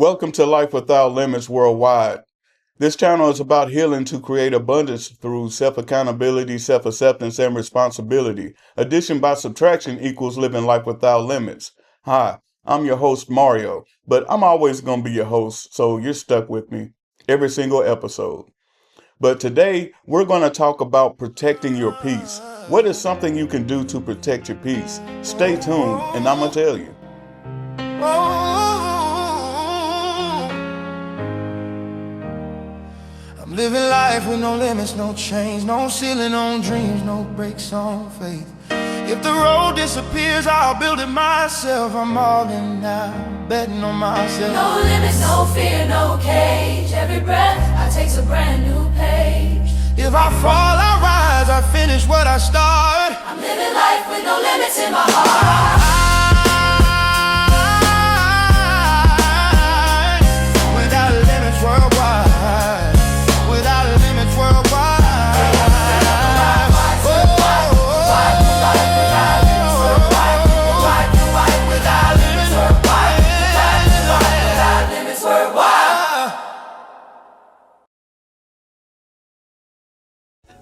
Welcome to Life Without Limits Worldwide. This channel is about healing to create abundance through self-accountability, self-acceptance, and responsibility. Addition by subtraction equals living life without limits. Hi, I'm your host, Mario, but I'm always going to be your host, so you're stuck with me every single episode. But today, we're going to talk about protecting your peace. What is something you can do to protect your peace? Stay tuned, and I'm going to tell you. I'm living life with no limits, no chains, no ceiling on dreams, no brakes on faith. If the road disappears, I'll build it myself. I'm all in now, betting on myself. No limits, no fear, no cage. Every breath I take's a brand new page. If I fall, I rise, I finish what I start. I'm living life with no limits in my heart. Without limits worldwide. Without limits worldwide.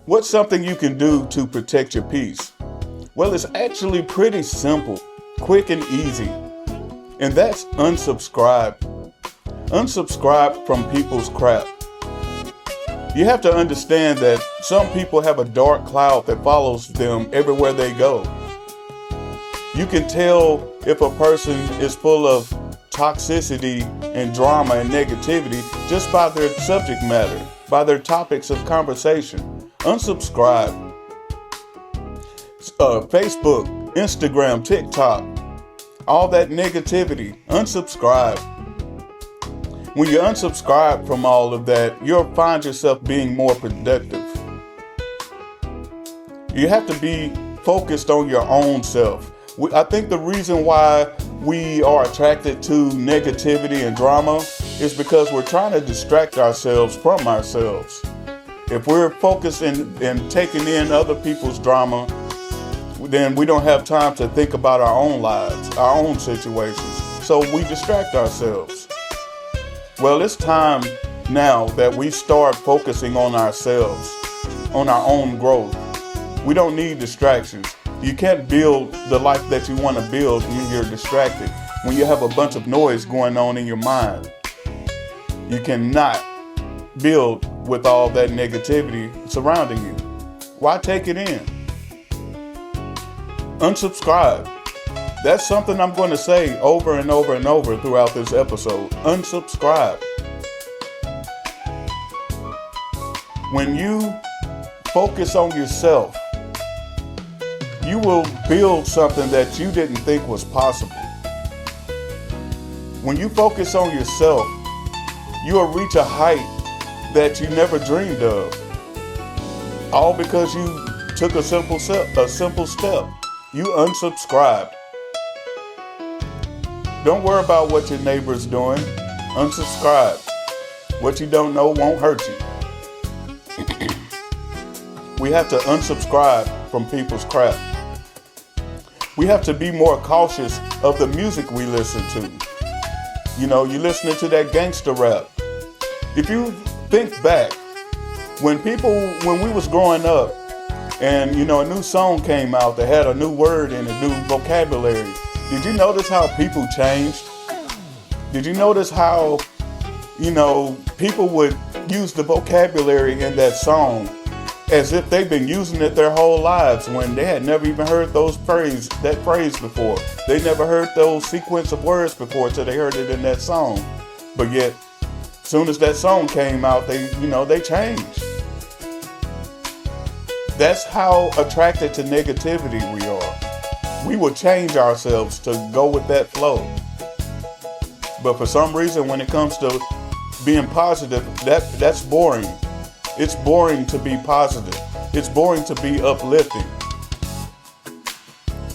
What's something you can do to protect your peace? Well, it's actually pretty simple, quick and easy. And that's unsubscribe. Unsubscribe from people's crap. You have to understand that some people have a dark cloud that follows them everywhere they go. You can tell if a person is full of toxicity and drama and negativity just by their subject matter, by their topics of conversation. Unsubscribe. Facebook, Instagram, TikTok, all that negativity, unsubscribe. When you unsubscribe from all of that, you'll find yourself being more productive. You have to be focused on your own self. I think the reason why we are attracted to negativity and drama is because we're trying to distract ourselves from ourselves. If we're focused and taking in other people's drama, then we don't have time to think about our own lives, our own situations. So we distract ourselves. Well, it's time now that we start focusing on ourselves, on our own growth. We don't need distractions. You can't build the life that you want to build when you're distracted, when you have a bunch of noise going on in your mind. You cannot build with all that negativity surrounding you. Why take it in? Unsubscribe. That's something I'm going to say over and over and over throughout this episode. Unsubscribe. When you focus on yourself, you will build something that you didn't think was possible. When you focus on yourself, you will reach a height that you never dreamed of. All because you took a simple step. You unsubscribed. Don't worry about what your neighbor's doing. Unsubscribe. What you don't know won't hurt you. We have to unsubscribe from people's crap. We have to be more cautious of the music we listen to. You know, you're listening to that gangster rap. If you think back, when we was growing up and, a new song came out that had a new word and a new vocabulary, did you notice how people changed? Did you notice how, people would use the vocabulary in that song as if they've been using it their whole lives when they had never even heard that phrase before. They never heard those sequence of words before till they heard it in that song. But yet, as soon as that song came out, they changed. That's how attracted to negativity we are. We will change ourselves to go with that flow. But for some reason, when it comes to being positive, that's boring. It's boring to be positive. It's boring to be uplifting.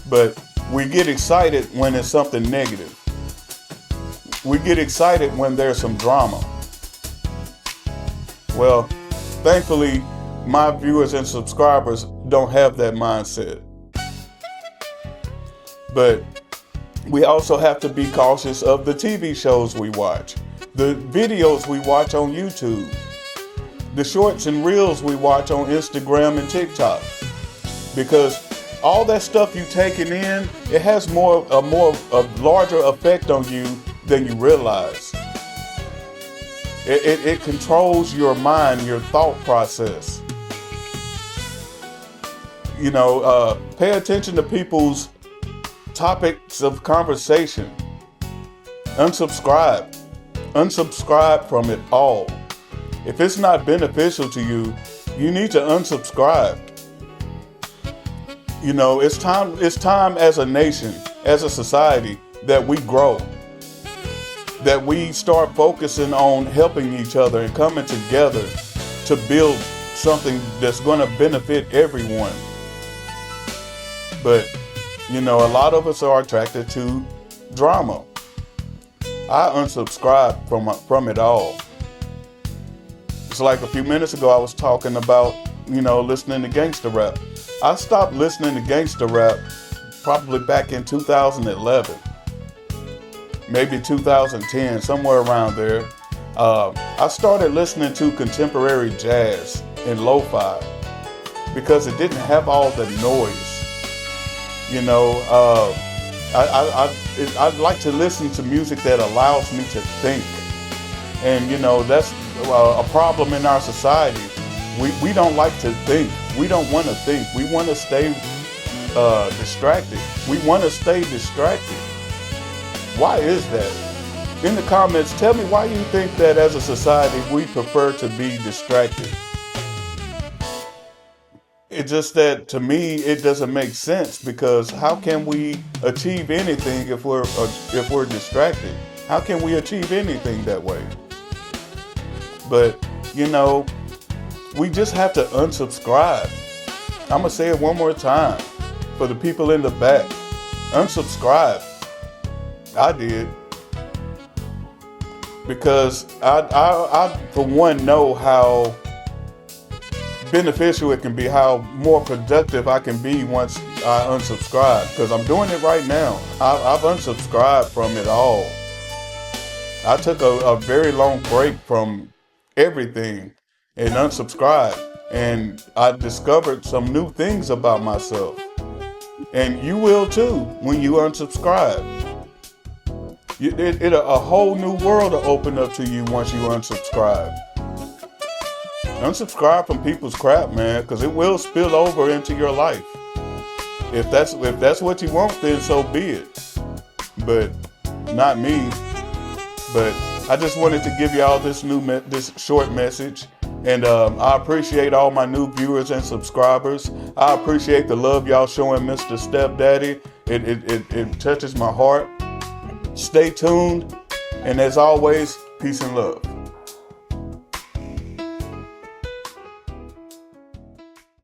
But we get excited when it's something negative. We get excited when there's some drama. Well, thankfully, my viewers and subscribers don't have that mindset. But we also have to be cautious of the TV shows we watch. the videos we watch on YouTube, the shorts and reels we watch on Instagram and TikTok. Because all that stuff you taking in, it has a larger effect on you than you realize. It controls your mind, your thought process. You know, pay attention to people's topics of conversation. Unsubscribe from it all. If it's not beneficial to you, you need to unsubscribe. You know, it's time as a nation, as a society, that we grow. That we start focusing on helping each other and coming together to build something that's going to benefit everyone. But, you know, a lot of us are attracted to drama. I unsubscribe from it all. It's like a few minutes ago I was talking about, you know, listening to gangster rap. I stopped listening to gangster rap probably back in 2011. Maybe 2010, somewhere around there. I started listening to contemporary jazz and lo-fi because it didn't have all the noise. You know, I like to listen to music that allows me to think. And, you know, that's a problem in our society. We don't like to think. We don't want to think. We want to stay distracted. We want to stay distracted. Why is that? In the comments, tell me why you think that as a society we prefer to be distracted. It's just that, to me, it doesn't make sense, because how can we achieve anything if we're distracted? How can we achieve anything that way? But, you know, we just have to unsubscribe. I'm going to say it one more time for the people in the back. Unsubscribe. I did. Because I for one, know how beneficial it can be, how more productive I can be once I unsubscribe. Because I'm doing it right now. I've unsubscribed from it all. I took a very long break from everything and unsubscribed. And I discovered some new things about myself. And you will too when you unsubscribe. A whole new world will open up to you once you unsubscribe. Unsubscribe from people's crap, man, because it will spill over into your life. If that's what you want, then so be it. But not me. But I just wanted to give y'all this short message. And I appreciate all my new viewers and subscribers. I appreciate the love y'all showing Mr. Stepdaddy. It touches my heart. Stay tuned. And as always, peace and love.